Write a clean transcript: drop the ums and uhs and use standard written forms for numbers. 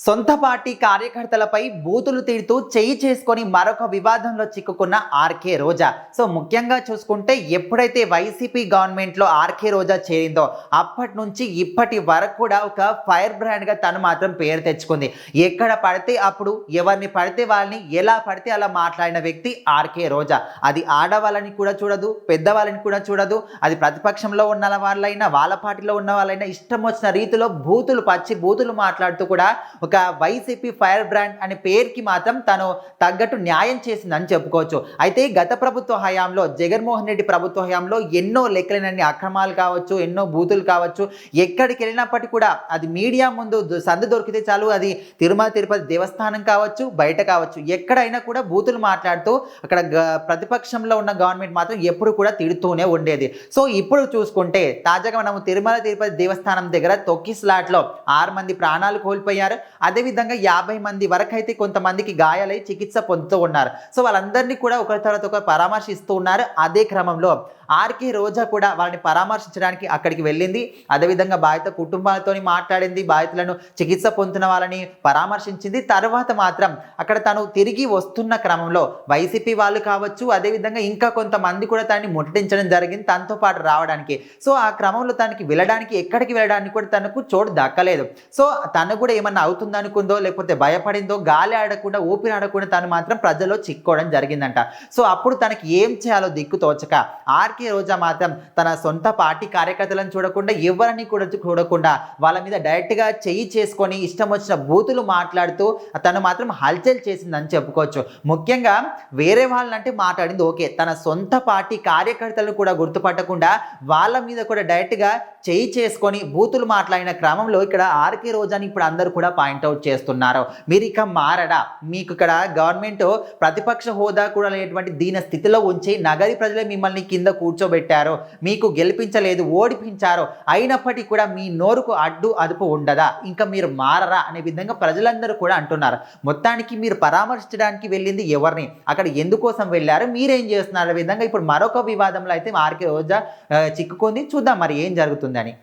సొంత పార్టీ కార్యకర్తలపై బూతులు తిడుతూ చేయి చేసుకొని మరొక వివాదంలో చిక్కుకున్న ఆర్కే రోజా. సో ముఖ్యంగా చూసుకుంటే ఎప్పుడైతే వైసీపీ గవర్నమెంట్లో ఆర్కే రోజా చేరిందో అప్పటి నుంచి ఇప్పటి వరకు కూడా ఒక ఫైర్ బ్రాండ్గా తను మాత్రం పేరు తెచ్చుకుంది. ఎక్కడ పడితే అప్పుడు ఎవరిని పడితే వాళ్ళని ఎలా పడితే అలా మాట్లాడిన వ్యక్తి ఆర్కే రోజా. అది ఆడవాళ్ళని కూడా చూడదు, పెద్దవాళ్ళని కూడా చూడదు. అది ప్రతిపక్షంలో ఉన్న వాళ్ళైనా వాళ్ళ పార్టీలో ఉన్న వాళ్ళైనా ఇష్టం వచ్చిన రీతిలో పచ్చి బూతులు మాట్లాడుతూ కూడా ఒక వైసీపీ ఫైర్ బ్రాండ్ అనే పేరుకి మాత్రం తను తగ్గట్టు న్యాయం చేసిందని చెప్పుకోవచ్చు. అయితే గత ప్రభుత్వ హయాంలో జగన్మోహన్ రెడ్డి ప్రభుత్వ హయాంలో ఎన్నో లెక్కలేనన్ని అక్రమాలు కావచ్చు, ఎన్నో బూతులు కావచ్చు, ఎక్కడికి వెళ్ళినప్పటికీ కూడా అది మీడియా ముందు సందు దొరికితే చాలు, అది తిరుమల తిరుపతి దేవస్థానం కావచ్చు, బయట కావచ్చు, ఎక్కడైనా కూడా బూతులు మాట్లాడుతూ అక్కడ ప్రతిపక్షంలో ఉన్న గవర్నమెంట్ మాత్రం ఎప్పుడు కూడా తిడుతూనే ఉండేది. సో ఇప్పుడు చూసుకుంటే తాజాగా మనము తిరుమల తిరుపతి దేవస్థానం దగ్గర తొక్కిస్లాట్లో 6 మంది ప్రాణాలు కోల్పోయారు. అదేవిధంగా 50 మంది వరకు అయితే కొంతమందికి గాయాలై చికిత్స పొందుతూ ఉన్నారు. సో వాళ్ళందరినీ కూడా ఒకరి తర్వాత ఒకరు పరామర్శిస్తూ ఉన్నారు. అదే క్రమంలో ఆర్కే రోజా కూడా వాళ్ళని పరామర్శించడానికి అక్కడికి వెళ్ళింది. అదేవిధంగా బాధిత కుటుంబాలతో మాట్లాడింది, బాధితులను చికిత్స పొందుతున్న వాళ్ళని పరామర్శించింది. తర్వాత మాత్రం అక్కడ తను తిరిగి వస్తున్న క్రమంలో వైసీపీ వాళ్ళు కావచ్చు, అదేవిధంగా ఇంకా కొంతమంది కూడా తనని ముట్టడించడం జరిగింది తనతో పాటు రావడానికి. సో ఆ క్రమంలో తనకి ఎక్కడికి వెళ్ళడానికి కూడా తనకు చోటు దక్కలేదు. సో తను కూడా ఏమన్నా అవుతుందనుకుందో, లేకపోతే భయపడిందో, గాలి ఆడకుండా ఊపిరి ఆడకుండా తను మాత్రం ప్రజల్లో చిక్కోవడం జరిగిందంట. సో అప్పుడు తనకి ఏం చేయాలో దిక్కు తోచక ఆర్కే రోజా మాత్రం తన సొంత పార్టీ కార్యకర్తలను చూడకుండా, ఎవరిని కూడా చూడకుండా వాళ్ళ మీద డైరెక్ట్గా చెయ్యి చేసుకొని ఇష్టం వచ్చిన బూతులు మాట్లాడుతూ తను మాత్రం హల్చల్ చేసిందని చెప్పుకోవచ్చు. ముఖ్యంగా వేరే వాళ్ళంటే మాట్లాడింది ఓకే, తన సొంత పార్టీ కార్యకర్తలను కూడా గుర్తుపట్టకుండా వాళ్ళ మీద కూడా డైరెక్ట్గా చెయ్యి చేసుకొని బూతులు మాట్లాడిన క్రమంలో ఇక్కడ ఆర్కే రోజాని ఇప్పుడు అందరూ కూడా పాయింట్అవుట్ చేస్తున్నారు. మీరు ఇక మారడా, మీకు ఇక్కడ గవర్నమెంట్ ప్రతిపక్ష హోదా కూడా లేనటువంటి దీని స్థితిలో ఉంచి నగరి ప్రజలే మిమ్మల్ని కింద కూర్చోబెట్టారు, మీకు గెలిపించలేదు, ఓడిపించారు, అయినప్పటికీ కూడా మీ నోరుకు అదుపు ఉండదా, ఇంకా మీరు మారరా అనే విధంగా ప్రజలందరూ కూడా అంటున్నారు. మొత్తానికి మీరు పరామర్శించడానికి వెళ్ళింది ఎవరిని, అక్కడ ఎందుకోసం వెళ్ళారు, మీరేం చేస్తున్నారు అనే విధంగా ఇప్పుడు మరొక వివాదంలో అయితే ఆర్కే రోజా చిక్కుకుంది. చూద్దాం మరి ఏం జరుగుతుందని.